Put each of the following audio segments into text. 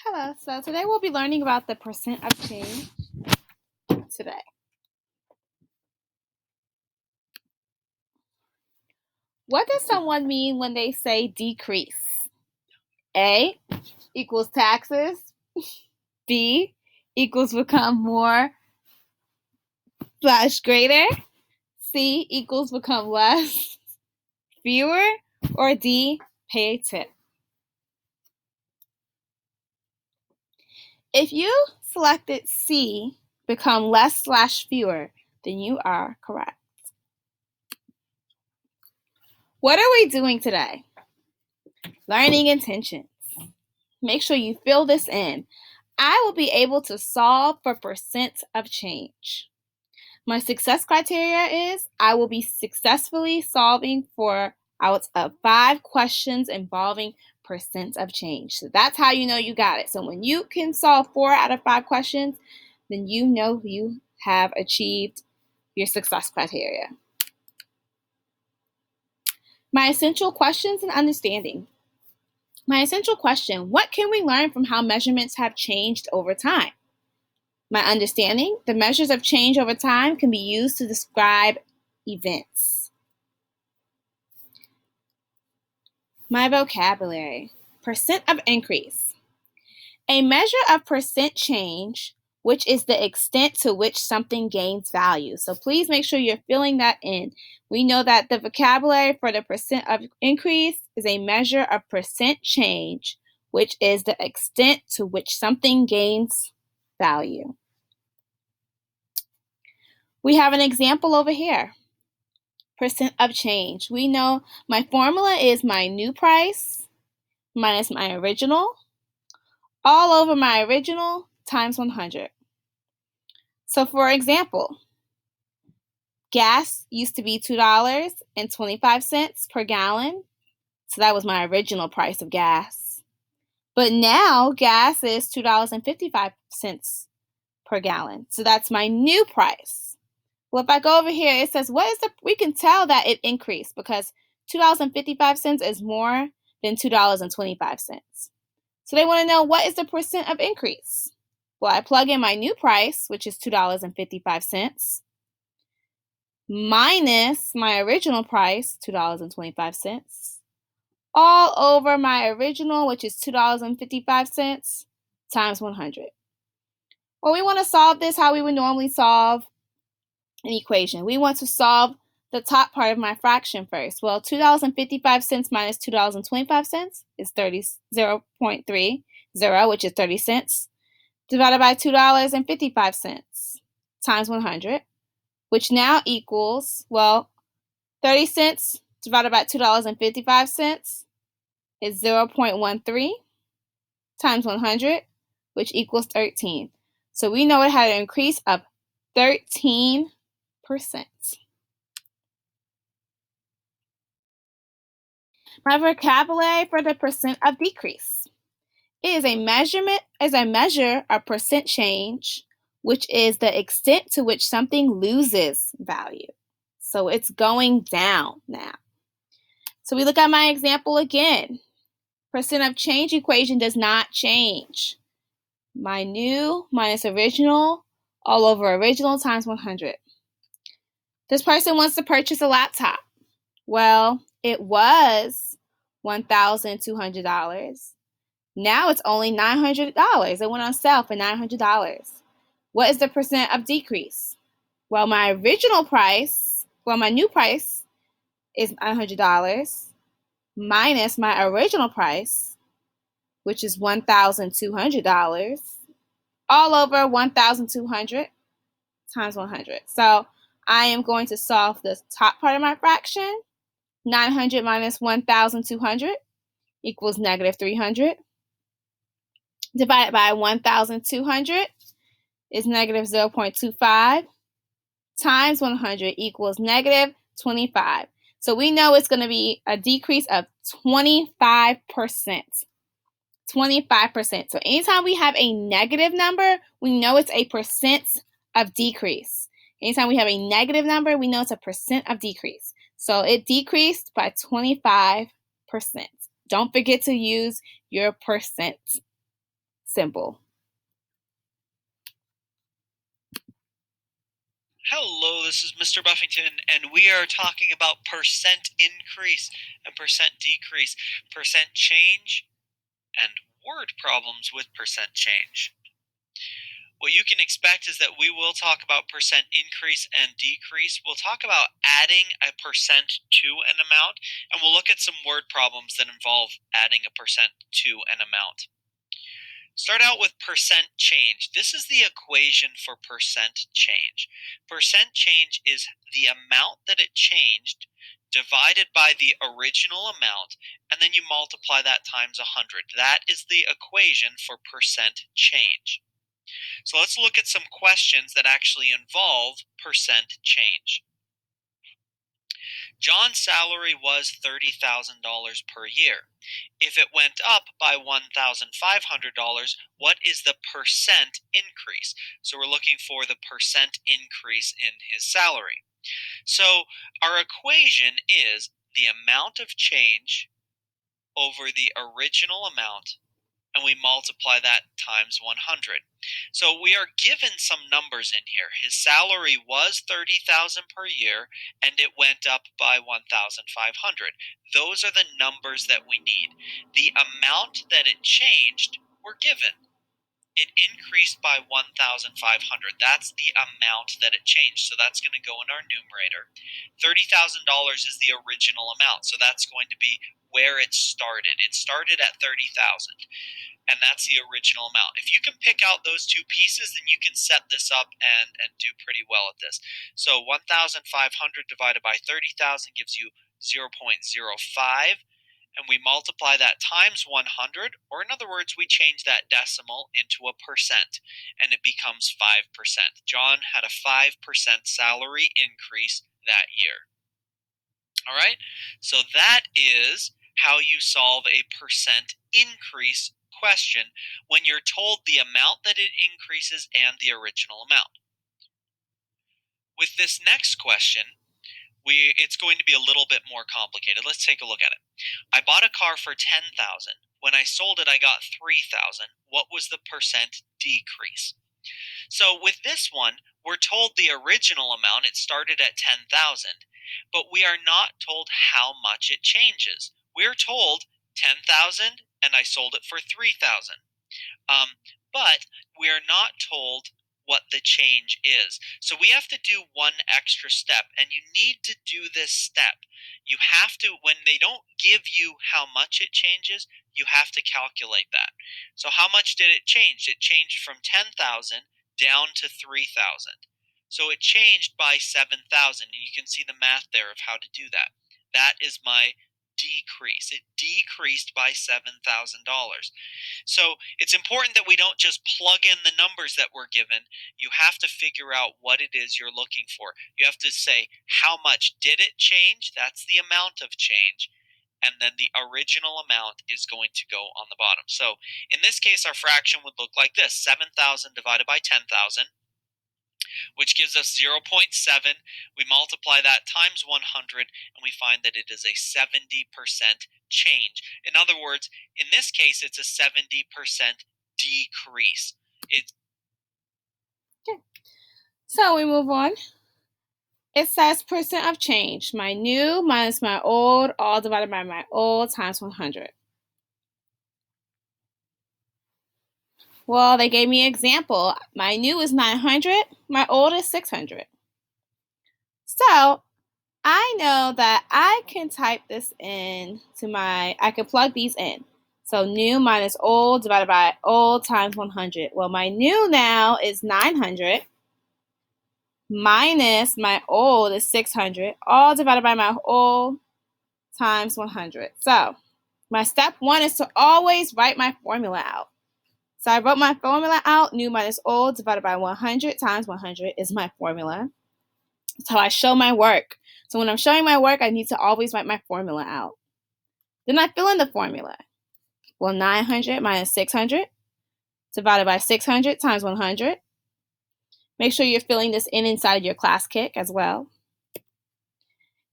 Hello, so today we'll be learning about the percent of change today. What does someone mean when they say decrease? A equals taxes. B equals become more / greater. C equals become less, fewer. Or D, pay a tip. If you selected C, become less / fewer, then you are correct. What are we doing today? Learning intentions. Make sure you fill this in. I will be able to solve for percent of change. My success criteria is I will be successfully solving for out of 5 questions involving percent of change. So that's how you know you got it. So when you can solve 4 out of 5 questions, then you know you have achieved your success criteria. My essential questions and understanding. My essential question, what can we learn from how measurements have changed over time? My understanding, the measures of change over time can be used to describe events. My vocabulary, percent of increase. A measure of percent change, which is the extent to which something gains value. So please make sure you're filling that in. We know that the vocabulary for the percent of increase is a measure of percent change, which is the extent to which something gains value. We have an example over here. Percent of change. We know my formula is my new price minus my original, all over my original times 100. So for example, gas used to be $2.25 per gallon. So that was my original price of gas. But now gas is $2.55 per gallon. So that's my new price. Well, if I go over here, it says, we can tell that it increased because $2.55 is more than $2.25. So they want to know, what is the percent of increase? Well, I plug in my new price, which is $2.55, minus my original price, $2.25, all over my original, which is $2.55, times 100. Well, we want to solve this how we would normally solve an equation. We want to solve the top part of my fraction first. Well, $2.55 minus $2.25 is 0.30, which is 30 cents, divided by $2.55 times 100, which now equals, 30 cents divided by $2.55 is 0.13 times 100, which equals 13. So we know it had an increase of 13%. My vocabulary for the percent of decrease. It is a measure of percent change, which is the extent to which something loses value. So it's going down now. So we look at my example again. Percent of change equation does not change. My new minus original, all over original times 100. This person wants to purchase a laptop. Well, it was $1,200. Now it's only $900. It went on sale for $900. What is the percent of decrease? Well, my new price is $900 minus my original price, which is $1,200, all over 1,200 times 100. So I am going to solve the top part of my fraction. 900 minus 1,200 equals negative 300. Divided by 1,200 is negative 0.25 times 100 equals negative 25. So we know it's going to be a decrease of 25%. 25%. So anytime we have a negative number, we know it's a percent of decrease. Anytime we have a negative number, we know it's a percent of decrease. So it decreased by 25%. Don't forget to use your percent. simple. Hello, this is Mr. Buffington, and we are talking about percent increase and percent decrease, percent change, and word problems with percent change. What you can expect is that we will talk about percent increase and decrease. We'll talk about adding a percent to an amount, and we'll look at some word problems that involve adding a percent to an amount. Start out with percent change. This is the equation for percent change. Percent change is the amount that it changed divided by the original amount, and then you multiply that times 100. That is the equation for percent change. So let's look at some questions that actually involve percent change. John's salary was $30,000 per year. If it went up by $1,500, what is the percent increase? So we're looking for the percent increase in his salary. So our equation is the amount of change over the original amount, and we multiply that times 100. So we are given some numbers in here. His salary was $30,000 per year, and it went up by $1,500. Those are the numbers that we need. The amount that it changed, we're given. It increased by $1,500. That's the amount that it changed. So that's going to go in our numerator. $30,000 is the original amount. So that's going to be where it started. It started at $30,000. And that's the original amount. If you can pick out those two pieces, then you can set this up and do pretty well at this. So 1,500 divided by 30,000 gives you 0.05, and we multiply that times 100, or in other words, we change that decimal into a percent, and it becomes 5%. John had a 5% salary increase that year. All right, so that is how you solve a percent increase question when you're told the amount that it increases and the original amount. With this next question, it's going to be a little bit more complicated. Let's take a look at it. I bought a car for $10,000. When I sold it, I got $3,000. What was the percent decrease? So with this one, we're told the original amount, it started at $10,000, but we are not told how much it changes. We're told $10,000 and I sold it for $3,000. But we're not told what the change is. So we have to do one extra step, and you need to do this step. You have to, when they don't give you how much it changes, you have to calculate that. So how much did it change? It changed from 10,000 down to 3,000. So it changed by 7,000, and you can see the math there of how to do that. That is my decrease. It decreased by $7,000. So it's important that we don't just plug in the numbers that we're given. You have to figure out what it is you're looking for. You have to say, how much did it change? That's the amount of change. And then the original amount is going to go on the bottom. So in this case, our fraction would look like this: 7,000 divided by 10,000, which gives us 0.7. We multiply that times 100, and we find that it is a 70% change. In other words, in this case, it's a 70% decrease. Okay. So we move on. It says percent of change. My new minus my old, all divided by my old times 100. Well, they gave me an example. My new is 900. My old is 600. So I know that I can type this in to I can plug these in. So new minus old divided by old times 100. Well, my new now is 900 minus my old is 600, all divided by my old times 100. So my step one is to always write my formula out. So I wrote my formula out. New minus old divided by 100 times 100 is my formula. So I show my work. So when I'm showing my work, I need to always write my formula out. Then I fill in the formula. Well, 900 minus 600 divided by 600 times 100. Make sure you're filling this in inside your Classkick as well.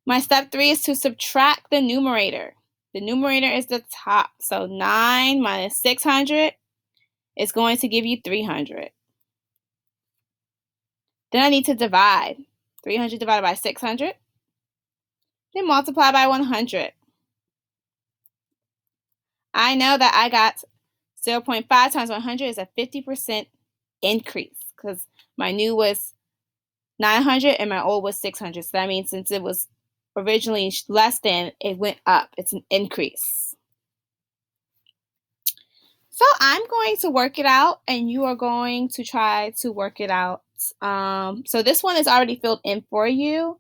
My step 3 is to subtract the numerator. The numerator is the top. So 9 minus 600 It's going to give you 300. Then I need to divide. 300 divided by 600. Then multiply by 100. I know that I got 0.5 times 100 is a 50% increase because my new was 900 and my old was 600. So that means since it was originally less than, it went up. It's an increase. So I'm going to work it out and you are going to try to work it out. So this one is already filled in for you.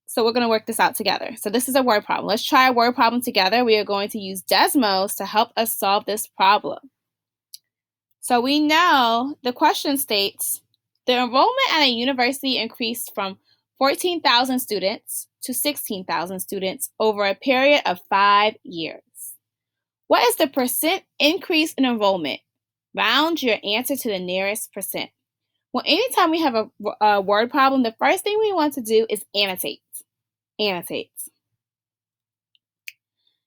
So we're going to work this out together. So this is a word problem. Let's try a word problem together. We are going to use Desmos to help us solve this problem. So we know the question states, the enrollment at a university increased from 14,000 students to 16,000 students over a period of 5 years. What is the percent increase in enrollment? Round your answer to the nearest percent. Well, anytime we have a word problem, the first thing we want to do is annotate. Annotate.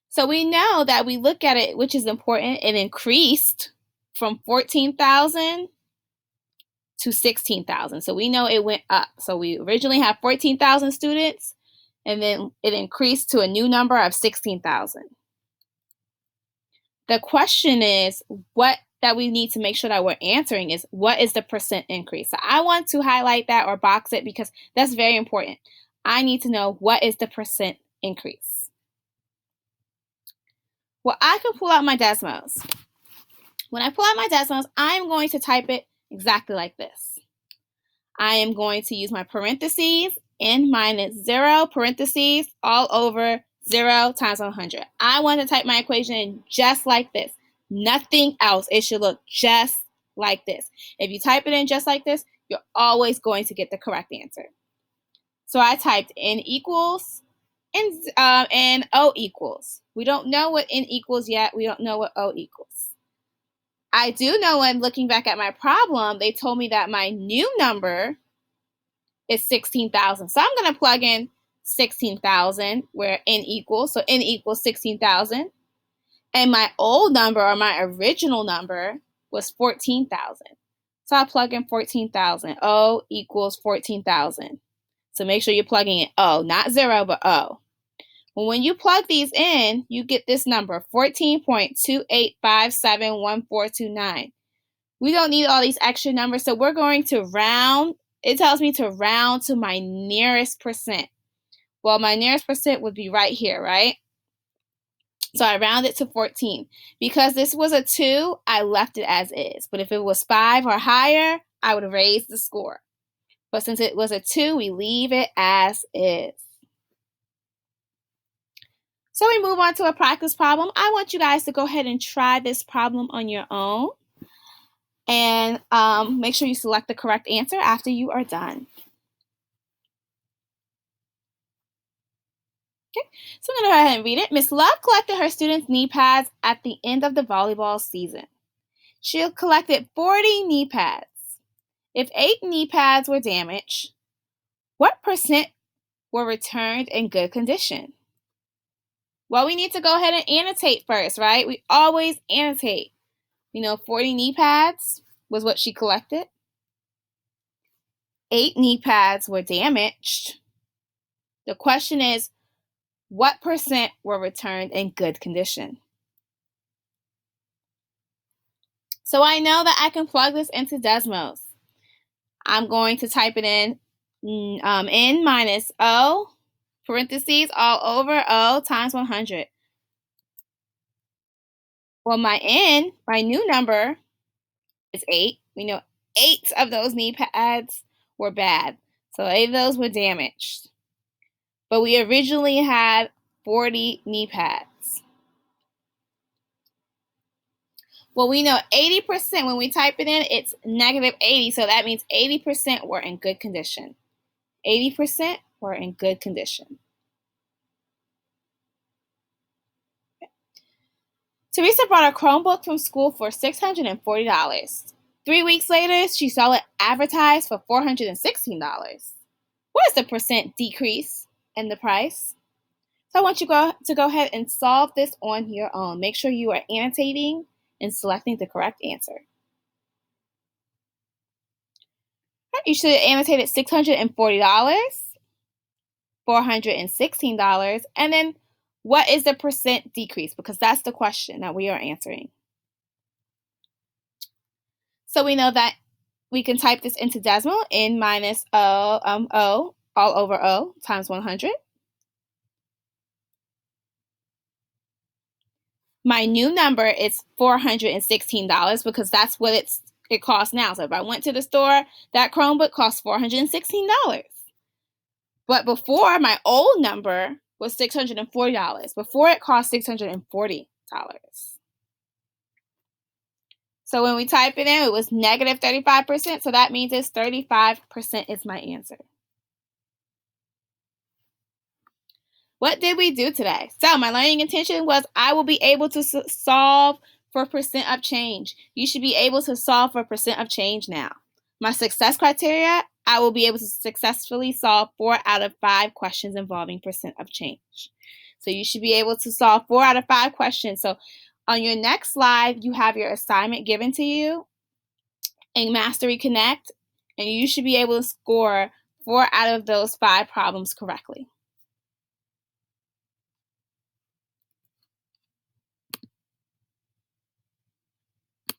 So we know that we look at it, which is important, it increased from 14,000 to 16,000. So we know it went up. So we originally had 14,000 students, and then it increased to a new number of 16,000. The question is, what that we need to make sure that we're answering is, what is the percent increase? So I want to highlight that or box it because that's very important. I need to know what is the percent increase. Well, I can pull out my Desmos. When I pull out my Desmos, I'm going to type it exactly like this. I am going to use my parentheses, n minus 0, parentheses, all over 0 times 100. I want to type my equation in just like this. Nothing else. It should look just like this. If you type it in just like this, you're always going to get the correct answer. So I typed n equals and O equals. We don't know what n equals yet. We don't know what O equals. I do know when looking back at my problem, they told me that my new number is 16,000. So I'm going to plug in 16,000 where n equals. So n equals 16,000. And my old number or my original number was 14,000. So I plug in 14,000. O equals 14,000. So make sure you're plugging in O, not 0, but O. Well, when you plug these in, you get this number, 14.28571429. We don't need all these extra numbers, so we're going to round. It tells me to round to my nearest percent. Well, my nearest percent would be right here, right? So I round it to 14. Because this was a 2, I left it as is. But if it was 5 or higher, I would raise the score. But since it was a 2, we leave it as is. So we move on to a practice problem. I want you guys to go ahead and try this problem on your own. And make sure you select the correct answer after you are done. Okay, so I'm going to go ahead and read it. Miss Love collected her students' knee pads at the end of the volleyball season. She collected 40 knee pads. If 8 knee pads were damaged, what percent were returned in good condition? Well, we need to go ahead and annotate first, right? We always annotate. 40 knee pads was what she collected. 8 knee pads were damaged. The question is, what percent were returned in good condition? So I know that I can plug this into Desmos. I'm going to type it in n minus O, parentheses, all over O times 100. Well, my n, my new number, is 8. We know 8 of those knee pads were bad. So 8 of those were damaged. But we originally had 40 knee pads. Well, we know 80%, when we type it in, it's negative 80. So that means 80% were in good condition. 80% were in good condition. Teresa brought a Chromebook from school for $640. 3 weeks later, she saw it advertised for $416. What is the percent decrease in the price? So I want you to go ahead and solve this on your own. Make sure you are annotating and selecting the correct answer. You should have annotated $640, $416, and then what is the percent decrease? Because that's the question that we are answering. So we know that we can type this into decimal, n minus O all over O times 100. My new number is $416 because that's what it costs now. So if I went to the store, that Chromebook costs $416. But before, my old number was $640. Before, it cost $640. So when we type it in, it was negative 35%. So that means it's 35% is my answer. What did we do today? So my learning intention was I will be able to solve for percent of change. You should be able to solve for percent of change now. My success criteria, I will be able to successfully solve 4 out of 5 questions involving percent of change. So you should be able to solve 4 out of 5 questions. So on your next slide, you have your assignment given to you in Mastery Connect, and you should be able to score 4 out of those 5 problems correctly.